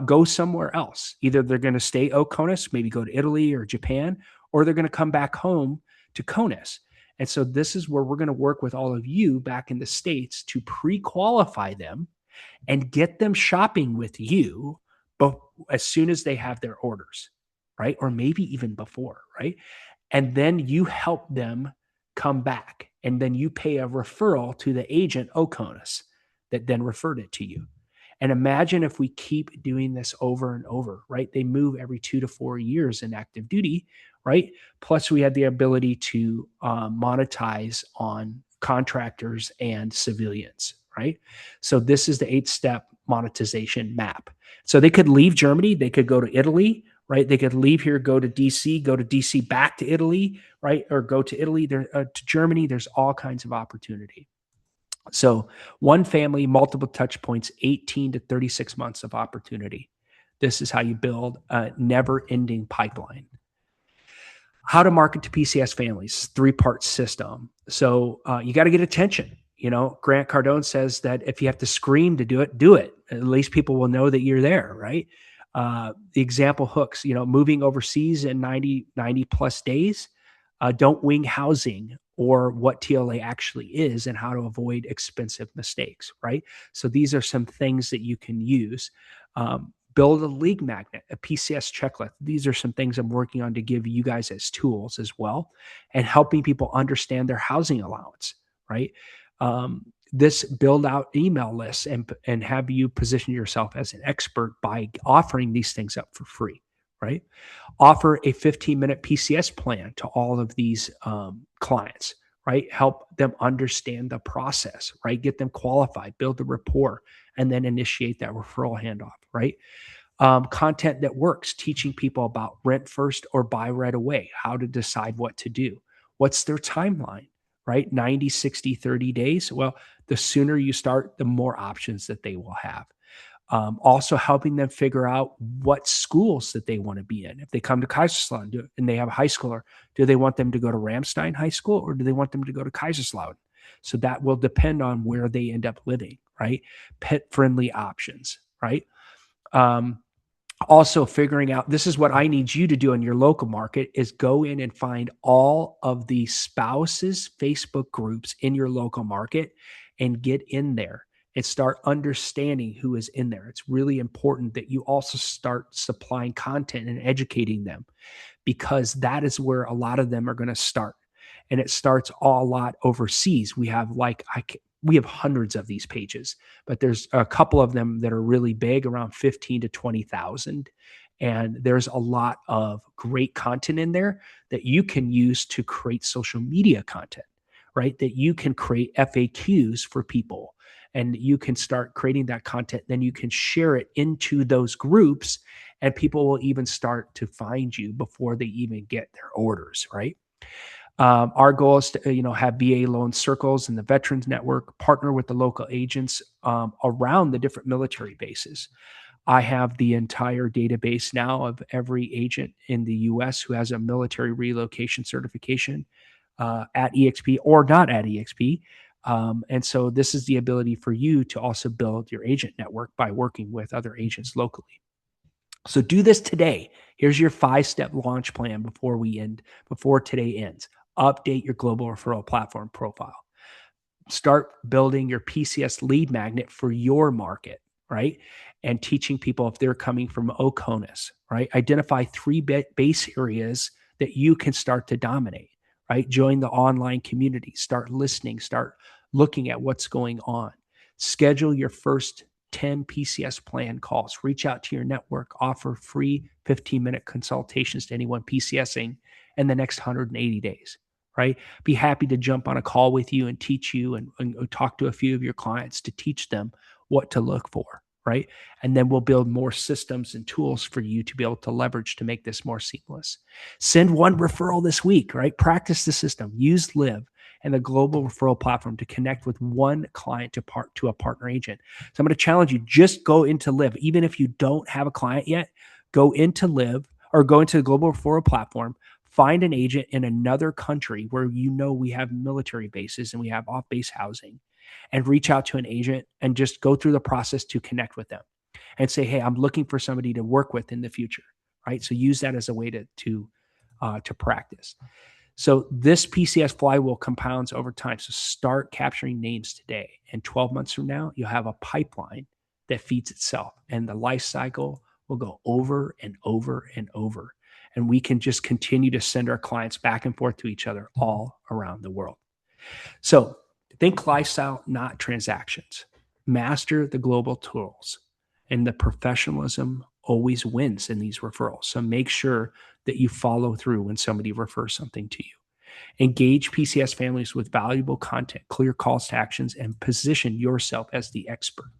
A: go somewhere else. Either they're going to stay OCONUS, maybe go to Italy or Japan, or they're going to come back home to CONUS. And so this is where we're going to work with all of you back in the States to pre-qualify them and get them shopping with you as soon as they have their orders, right? Or maybe even before, right? And then you help them come back, and then you pay a referral to the agent OCONUS that then referred it to you. And imagine if we keep doing this over and over, right? They move every 2 to 4 years in active duty, right? Plus we have the ability to monetize on contractors and civilians, right? So this is the 8-step monetization map. So they could leave Germany, they could go to Italy, right? They could leave here, go to DC back to Italy, right? Or go to Italy, to Germany. There's all kinds of opportunity. So one family, multiple touch points, 18 to 36 months of opportunity. This is how you build a never-ending pipeline. How to market to PCS families, 3-part system. So you got to get attention. Grant Cardone says that if you have to scream to do it, do it. At least people will know that you're there, right? The example hooks, moving overseas in 90 plus days, don't wing housing or what TLA actually is and how to avoid expensive mistakes, right? So these are some things that you can use. Build a lead magnet, a PCS checklist. These are some things I'm working on to give you guys as tools as well, and helping people understand their housing allowance, right? This build out email lists and have you position yourself as an expert by offering these things up for free, right? Offer a 15-minute PCS plan to all of these clients, right? Help them understand the process, right? Get them qualified, build the rapport, and then initiate that referral handoff, right? Content that works, teaching people about rent first or buy right away, how to decide what to do. What's their timeline, right? 90, 60, 30 days. Well, the sooner you start, the more options that they will have. Also helping them figure out what schools that they want to be in. If they come to Kaiserslautern and they have a high schooler, do they want them to go to Ramstein High School or do they want them to go to Kaiserslautern? So that will depend on where they end up living, right? Pet-friendly options, right? Also figuring out, this is what I need you to do in your local market, is go in and find all of the spouses Facebook groups in your local market and get in there and start understanding who is in there. It's really important that you also start supplying content and educating them, because that is where a lot of them are going to start. And it starts a lot overseas. We have we have hundreds of these pages, but there's a couple of them that are really big, around 15 to 20,000. And there's a lot of great content in there that you can use to create social media content, right? That you can create FAQs for people and you can start creating that content. Then you can share it into those groups and people will even start to find you before they even get their orders, right? Our goal is to, have VA loan circles and the Veterans Network, partner with the local agents around the different military bases. I have the entire database now of every agent in the U.S. who has a military relocation certification at EXP or not at EXP. And so this is the ability for you to also build your agent network by working with other agents locally. So do this today. Here's your 5-step launch plan before today ends. Update your global referral platform profile. Start building your PCS lead magnet for your market, right? And teaching people if they're coming from OCONUS, right? Identify 3 base areas that you can start to dominate, right? Join the online community. Start listening. Start looking at what's going on. Schedule your first 10 PCS plan calls. Reach out to your network. Offer free 15-minute consultations to anyone PCSing in the next 180 days, right? Be happy to jump on a call with you and teach you and talk to a few of your clients to teach them what to look for, right? And then we'll build more systems and tools for you to be able to leverage to make this more seamless. Send one referral this week, right? Practice the system. Use Live and the global referral platform to connect with one client to a partner agent. So I'm going to challenge you, just go into Live. Even if you don't have a client yet, go into Live or go into the global referral platform, find an agent in another country where we have military bases and we have off-base housing, and reach out to an agent and just go through the process to connect with them and say, hey, I'm looking for somebody to work with in the future, right? So use that as a way to practice. So this PCS flywheel compounds over time. So start capturing names today. And 12 months from now, you'll have a pipeline that feeds itself. And the life cycle will go over and over and over. And we can just continue to send our clients back and forth to each other all around the world. So think lifestyle, not transactions. Master the global tools. And the professionalism always wins in these referrals. So make sure that you follow through when somebody refers something to you. Engage PCS families with valuable content, clear calls to actions, and position yourself as the expert.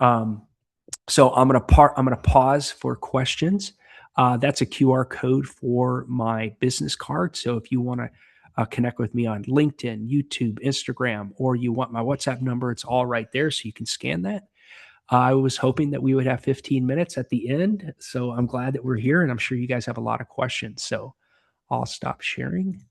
A: So I'm going to pause for questions. That's a QR code for my business card. So if you want to connect with me on LinkedIn, YouTube, Instagram, or you want my WhatsApp number, it's all right there. So you can scan that. I was hoping that we would have 15 minutes at the end. So I'm glad that we're here, and I'm sure you guys have a lot of questions. So I'll stop sharing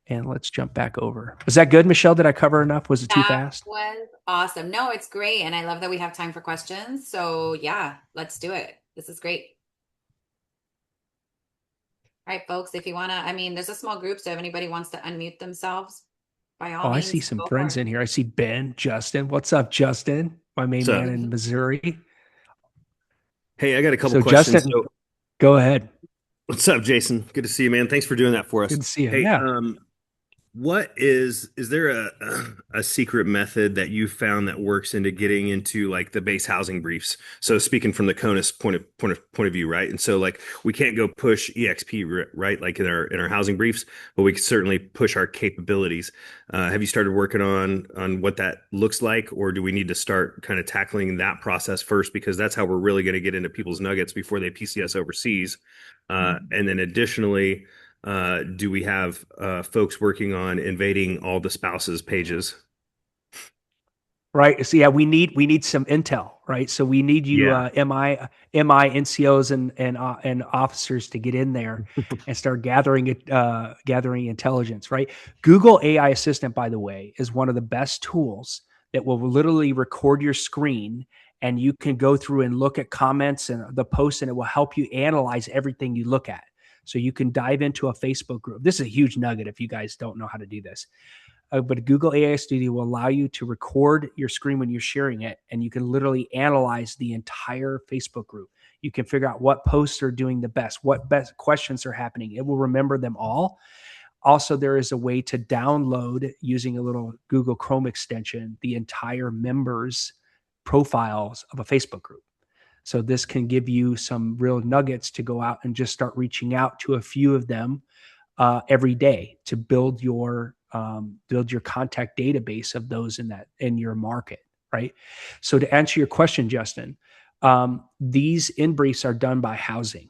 A: and let's jump back over. Was that good, Michelle? Did I cover enough? Was it too fast?
B: That was awesome. No, it's great. And I love that we have time for questions. So yeah, let's do it. This is great. All right, folks, if you want to, I mean, there's a small group, so if anybody wants to unmute themselves, by all
A: Oh, I see
B: means,
A: some
B: go for
A: friends
B: it.
A: in here. I see Ben, Justin. What's up, Justin? My main
D: So,
A: man in Missouri.
D: hey, I got a couple
A: So,
D: questions.
A: Justin,
D: So,
A: go ahead.
D: what's up, Jason? Good to see you, man. Thanks for doing that for us.
A: Good to see you.
D: Hey,
A: Yeah.
D: what is there a secret method that you found that works into getting into like the base housing briefs? So speaking from the CONUS point of view, right? And so like we can't go push EXP, right? Like in our housing briefs, but we can certainly push our capabilities. Have you started working on what that looks like, or do we need to start kind of tackling that process first? Because that's how we're really going to get into people's nuggets before they PCS overseas. And then additionally, do we have folks working on invading all the spouses' pages?
A: Right. So yeah, we need some intel, right? So we need you,
D: Yeah.
A: NCOs and officers to get in there and start gathering intelligence, right? Google AI Assistant, by the way, is one of the best tools that will literally record your screen, and you can go through and look at comments and the posts, and it will help you analyze everything you look at. So you can dive into a Facebook group. This is a huge nugget if you guys don't know how to do this. But Google AI Studio will allow you to record your screen when you're sharing it, and you can literally analyze the entire Facebook group. You can figure out what posts are doing the best, what best questions are happening. It will remember them all. Also, there is a way to download using a little Google Chrome extension the entire members' profiles of a Facebook group. So this can give you some real nuggets to go out and just start reaching out to a few of them every day to build your contact database of those in your market, right? So to answer your question, Justin, these in briefs are done by housing,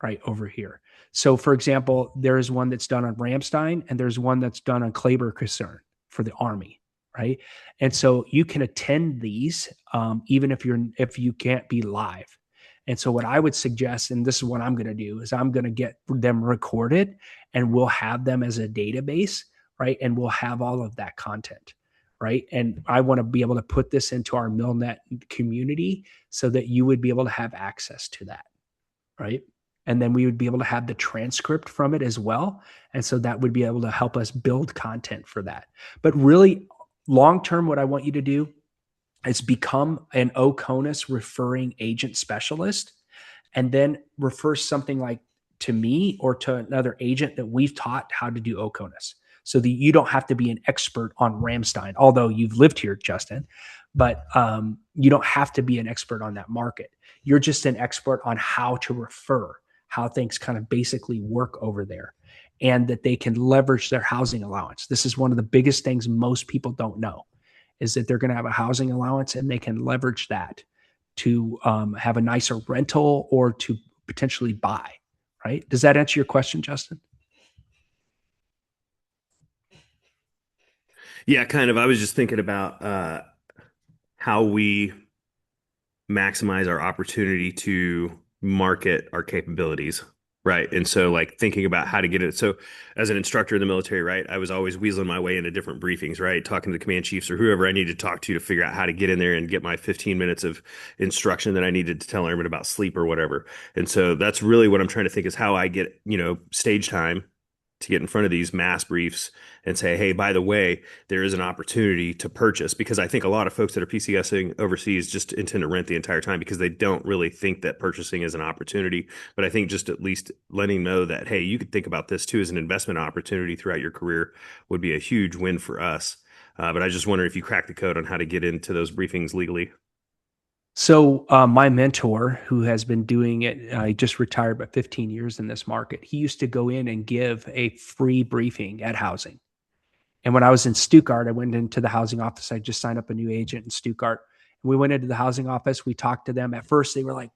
A: right over here. So, for example, there is one that's done on Ramstein, and there's one that's done on Kleber Kaserne for the Army, right? And so you can attend these even if you can't be live. And so what I would suggest, and this is what I'm going to do, is I'm going to get them recorded, and we'll have them as a database, right? And we'll have all of that content, right? And I want to be able to put this into our MillNet community so that you would be able to have access to that, right? And then we would be able to have the transcript from it as well. And so that would be able to help us build content for that. But really, long term, what I want you to do is become an OCONUS referring agent specialist, and then refer something like to me or to another agent that we've taught how to do OCONUS, so that you don't have to be an expert on Ramstein, although you've lived here, Justin, but you don't have to be an expert on that market. You're just an expert on how to refer, how things kind of basically work over there, and that they can leverage their housing allowance. This is one of the biggest things most people don't know, is that they're going to have a housing allowance, and they can leverage that to have a nicer rental or to potentially buy, right? Does that answer your question, Justin?
D: Yeah, kind of. I was just thinking about how we maximize our opportunity to market our capabilities, right? And so, like, thinking about how to get it. So, as an instructor in the military, right, I was always weaseling my way into different briefings, right? Talking to the command chiefs or whoever I needed to talk to figure out how to get in there and get my 15 minutes of instruction that I needed to tell airmen about sleep or whatever. And so, that's really what I'm trying to think is how I get, stage time to get in front of these mass briefs and say, hey, by the way, there is an opportunity to purchase, because I think a lot of folks that are PCSing overseas just intend to rent the entire time because they don't really think that purchasing is an opportunity. But I think just at least letting them know that, hey, you could think about this too as an investment opportunity throughout your career would be a huge win for us. But I just wonder if you crack the code on how to get into those briefings legally.
A: So my mentor, who has been doing it, he just retired, but 15 years in this market, he used to go in and give a free briefing at housing. And when I was in Stuttgart, I went into the housing office. I just signed up a new agent in Stuttgart. We went into the housing office. We talked to them. At first, they were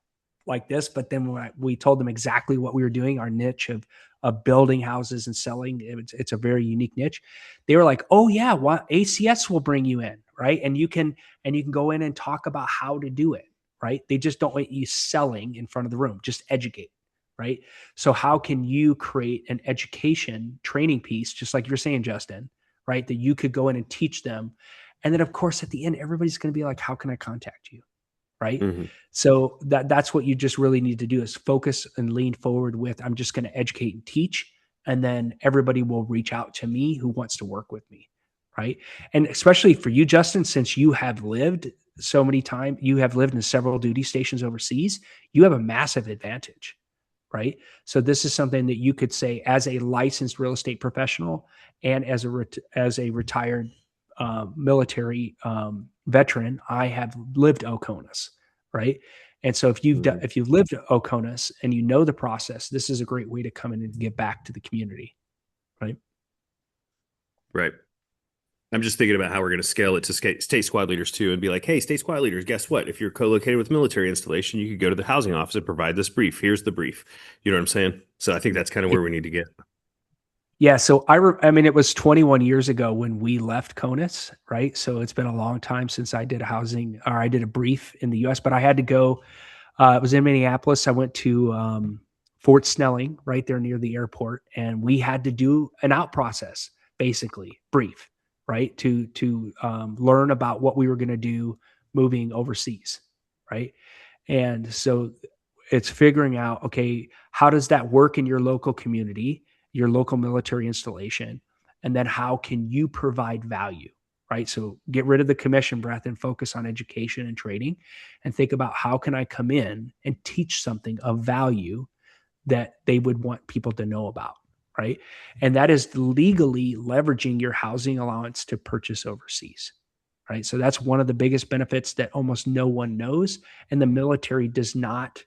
A: like this, but then when we told them exactly what we were doing, our niche of building houses and selling, it's a very unique niche. They were like, "Oh yeah, ACS will bring you in, right? And you can go in and talk about how to do it, right? They just don't want you selling in front of the room. Just educate." Right. So how can you create an education training piece, just like you're saying, Justin, right? That you could go in and teach them. And then, of course, at the end, everybody's going to be like, how can I contact you? right?
D: Mm-hmm.
A: So that's what you just really need to do is focus and lean forward with, I'm just going to educate and teach, and then everybody will reach out to me who wants to work with me, right? And especially for you, Justin, since you have lived so many times, you have lived in several duty stations overseas, you have a massive advantage, right? So this is something that you could say as a licensed real estate professional and as a retired military veteran, I have lived OCONUS, right? And so
D: Mm-hmm.
A: if you've lived OCONUS and you know the process, this is a great way to come in and give back to the community, right?
D: Right. I'm just thinking about how we're going to scale it to state squad leaders too, and be like, hey, state squad leaders, guess what? If you're co-located with military installation, you could go to the housing office and provide this brief. Here's the brief. You know what I'm saying? So I think that's kind of where we need to get.
A: Yeah. So I mean, it was 21 years ago when we left CONUS, right? So it's been a long time since I did I did a brief in the US, but I had to go. It was in Minneapolis. I went to Fort Snelling, right there near the airport, and we had to do an out process, basically brief, right, to learn about what we were going to do moving overseas, right? And so it's figuring out, okay, how does that work in your local community, your local military installation, and then how can you provide value, right? So get rid of the commission breath and focus on education and training, and think about how can I come in and teach something of value that they would want people to know about, right? And that is legally leveraging your housing allowance to purchase overseas, right? So that's one of the biggest benefits that almost no one knows, and the military does not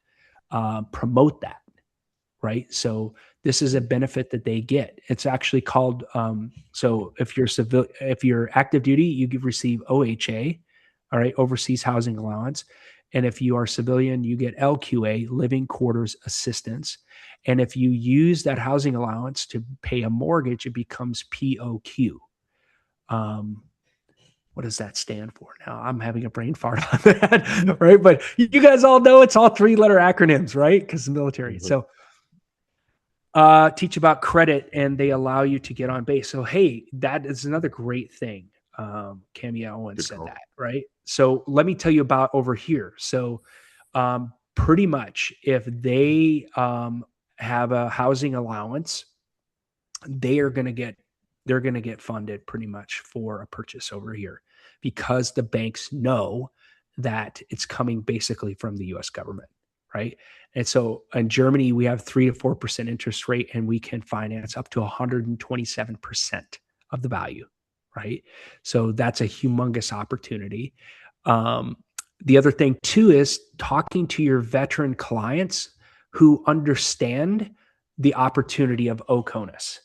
A: promote that, right? So this is a benefit that they get. It's actually called so if you're active duty, you receive OHA, all right, overseas housing allowance, and if you are civilian, you get LQA, living quarters assistance. And if you use that housing allowance to pay a mortgage, it becomes POQ. What does that stand for? Now I'm having a brain fart on that, right? But you guys all know it's all 3-letter acronyms, right? Because the military.
D: Mm-hmm.
A: So teach about credit, and they allow you to get on base. So hey, that is another great thing. Cami Owen
D: Good
A: said
D: call.
A: that, right? So let me tell you about over here. So pretty much if they have a housing allowance, they're going to get funded pretty much for a purchase over here, because the banks know that it's coming basically from the US government, right? And so in Germany, we have 3 to 4% interest rate, and we can finance up to 127% of the value, right? So that's a humongous opportunity. Um, the other thing too is talking to your veteran clients who understand the opportunity of OCONUS,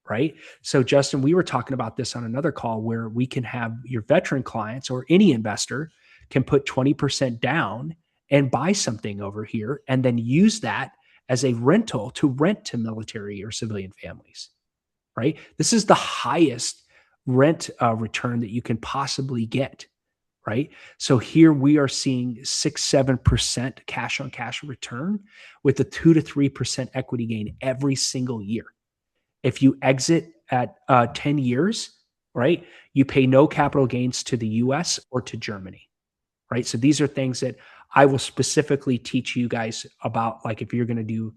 A: right? So Justin, we were talking about this on another call where we can have your veteran clients or any investor can put 20% down and buy something over here and then use that as a rental to rent to military or civilian families, right? This is the highest rent return that you can possibly get, right? So here we are seeing 6-7% cash on cash return with a 2 to 3% equity gain every single year. If you exit at 10 years, right, you pay no capital gains to the US or to Germany, right? So these are things that I will specifically teach you guys about, like if you're going to do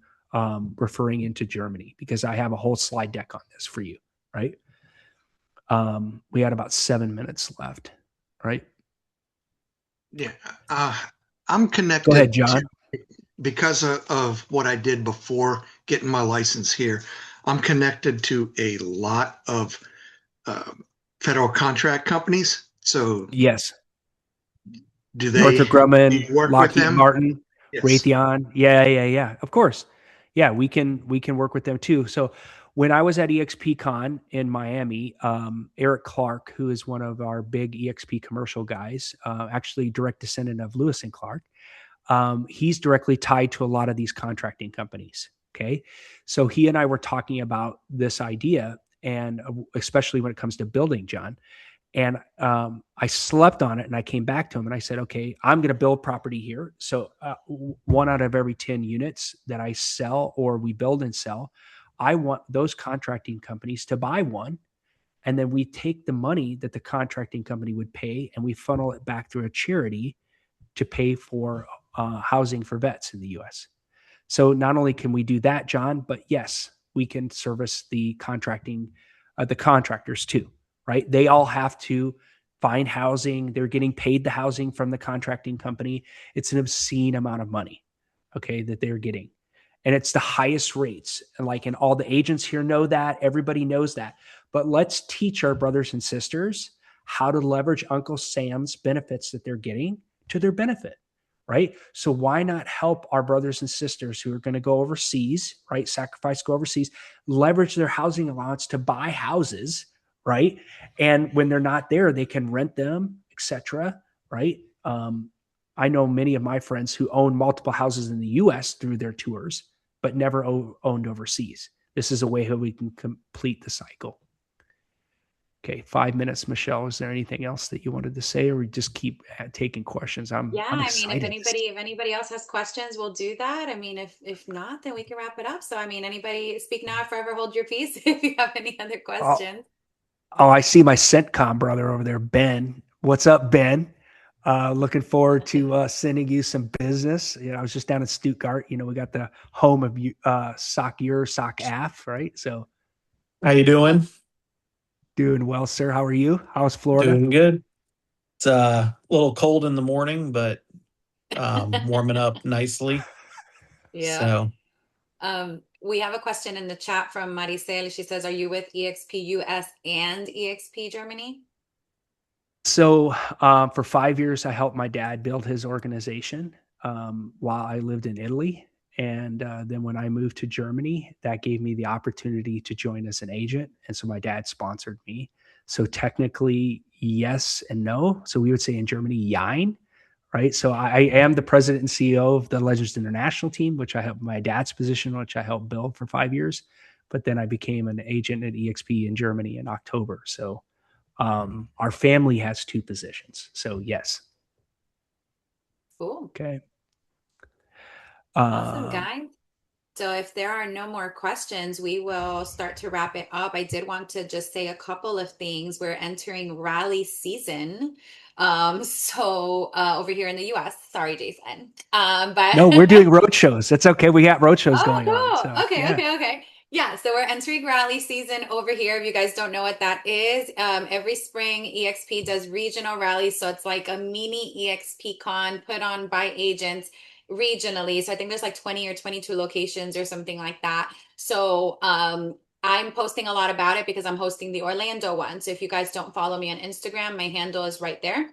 A: referring into Germany, because I have a whole slide deck on this for you, right? We had about 7 minutes left, right?
E: Yeah, I'm
A: Go
E: connected
A: ahead, John.
E: because of what I did before getting my license here. I'm connected to a lot of federal contract companies. So
A: Yes.
E: do
A: Northrop
E: do
A: Grumman,
E: you work with
A: Lockheed
E: them?
A: Martin,
E: Yes.
A: Raytheon. Yeah. Of course. Yeah, we can work with them too. So when I was at EXPCon in Miami, Eric Clark, who is one of our big EXP commercial guys, actually direct descendant of Lewis and Clark, he's directly tied to a lot of these contracting companies. Okay. So he and I were talking about this idea, and especially when it comes to building, John. And I slept on it, and I came back to him and I said, okay, I'm going to build property here. So 1 out of every 10 units that I sell or we build and sell, I want those contracting companies to buy one. And then we take the money that the contracting company would pay and we funnel it back through a charity to pay for housing for vets in the U.S. So not only can we do that, John, but yes, we can service the contractors too, right? They all have to find housing. They're getting paid the housing from the contracting company. It's an obscene amount of money, okay, that they're getting. And it's the highest rates. And all the agents here know that. Everybody knows that. But let's teach our brothers and sisters how to leverage Uncle Sam's benefits that they're getting to their benefit, right? So why not help our brothers and sisters who are going to go overseas, right? Sacrifice, go overseas, leverage their housing allowance to buy houses, right? And when they're not there, they can rent them, etc., right? I know many of my friends who own multiple houses in the U.S. through their tours, but never owned overseas. This is a way how we can complete the cycle. Okay, 5 minutes, Michelle. Is there anything else that you wanted to say, or we just keep taking questions? I'm excited.
B: If anybody else has questions, we'll do that. I mean, if not, then we can wrap it up. So, I mean, anybody speak now, forever hold your peace. If you have any other questions.
A: Oh, I see my CENTCOM brother over there, Ben. What's up, Ben? Looking forward to sending you some business. I was just down in Stuttgart. We got the home of Sock Af, right? So,
F: how you doing?
A: Doing well, sir. How are you? How's Florida?
F: Doing good. It's a little cold in the morning, but warming up nicely.
B: Yeah. So, we have a question in the chat from Maricel. She says, "Are you with EXP US and EXP Germany?"
A: So for 5 years, I helped my dad build his organization while I lived in Italy. And then when I moved to Germany, that gave me the opportunity to join as an agent. And so my dad sponsored me. So technically, yes and no. So we would say in Germany, jein, right? So I am the president and CEO of the Legends International team, which I helped my dad's position, which I helped build for 5 years. But then I became an agent at EXP in Germany in October. So our family has 2 positions. So yes.
B: Cool.
A: Okay.
B: Awesome, guys. So if there are no more questions, we will start to wrap it up. I did want to just say a couple of things. We're entering rally season. Over here in the US, sorry, Jason. But
A: no, we're doing road shows. That's okay. We got road shows going on.
B: So, okay. Yeah, so we're entering rally season over here. If you guys don't know what that is, every spring EXP does regional rallies. So it's like a mini EXP con put on by agents regionally. So I think there's like 20 or 22 locations or something like that. So I'm posting a lot about it because I'm hosting the Orlando one. So if you guys don't follow me on Instagram, my handle is right there.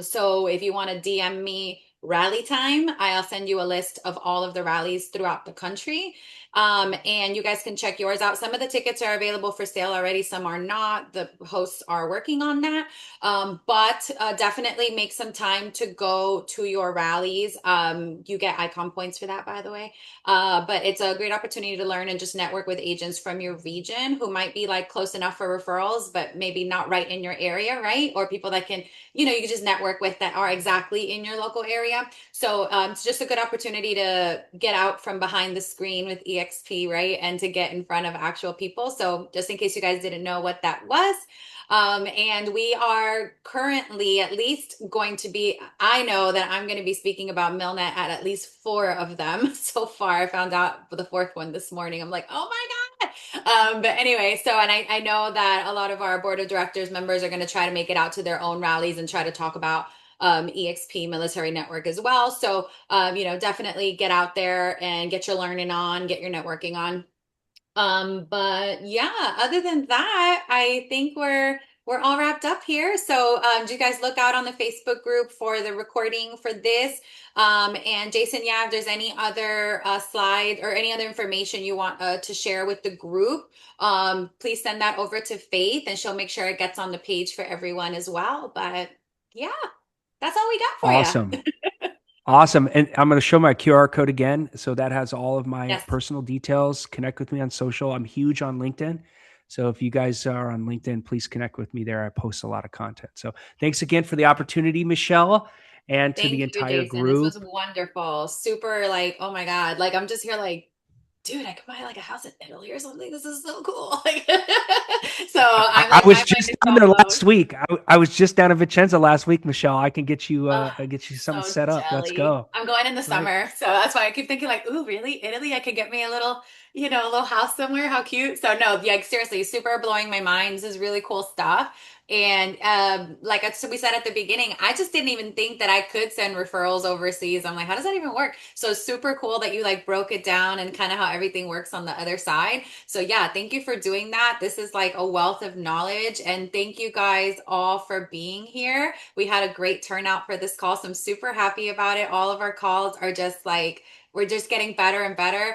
B: So if you want to DM me rally time, I'll send you a list of all of the rallies throughout the country. And you guys can check yours out. Some of the tickets are available for sale already. Some are not. The hosts are working on that. But definitely make some time to go to your rallies. You get icon points for that, by the way. But it's a great opportunity to learn and just network with agents from your region who might be like close enough for referrals, but maybe not right in your area, right? Or people that can, you can just network with that are exactly in your local area. So it's just a good opportunity to get out from behind the screen with EXP, right? And to get in front of actual people. So just in case you guys didn't know what that was. And we are currently at least going to be, I know that I'm going to be speaking about Milnet at least 4 of them so far. I found out for the 4th one this morning. I'm like, oh my God. But anyway, so, and I know that a lot of our board of directors members are going to try to make it out to their own rallies and try to talk about EXP military network as well. So, definitely get out there and get your learning on, get your networking on. But yeah, other than that, I think we're all wrapped up here. So do you guys look out on the Facebook group for the recording for this? And Jason, yeah, if there's any other slide or any other information you want to share with the group, please send that over to Faith and she'll make sure it gets on the page for everyone as well. But yeah, that's all we got for you.
A: Awesome. And I'm going to show my QR code again. So that has all of my personal details. Connect with me on social. I'm huge on LinkedIn. So if you guys are on LinkedIn, please connect with me there. I post a lot of content. So thanks again for the opportunity, Michelle, and to the entire group.
B: This was wonderful. Super oh my God. I'm just here dude, I could buy like a house in Italy or something. This is so cool. Like, so
A: I,
B: I'm
A: I
B: like,
A: was
B: my mind
A: just
B: is
A: down
B: so
A: there
B: blown.
A: last week. I was just down in Vicenza last week, Michelle. I can get you get you something
B: So
A: set up. Let's
B: jelly.
A: go.
B: I'm going in the
A: Right.
B: summer, so that's why I keep thinking like, ooh, really? Italy? I could get me a little, a little house somewhere. How cute. So no, yeah, seriously, super blowing my mind. This is really cool stuff. And like we said at the beginning, I just didn't even think that I could send referrals overseas. I'm like, how does that even work? So super cool that you like broke it down and kind of how everything works on the other side. So yeah, thank you for doing that. This is like a wealth of knowledge. And thank you guys all for being here. We had a great turnout for this call, so I'm super happy about it. All of our calls are just like, we're just getting better and better.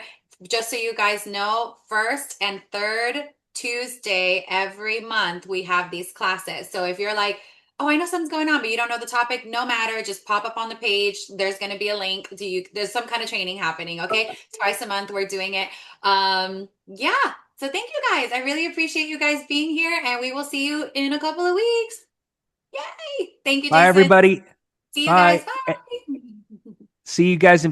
B: Just so you guys know, first and third Tuesday every month, we have these classes. So if you're like, oh, I know something's going on, but you don't know the topic, no matter, just pop up on the page. There's going to be a link. There's some kind of training happening. Okay. Twice a month, we're doing it. Yeah. So thank you guys. I really appreciate you guys being here, and we will see you in a couple of weeks. Yay! Thank you,
A: Bye,
B: Jason.
A: everybody.
B: See you guys.
A: Bye.
B: Bye.
A: See you guys in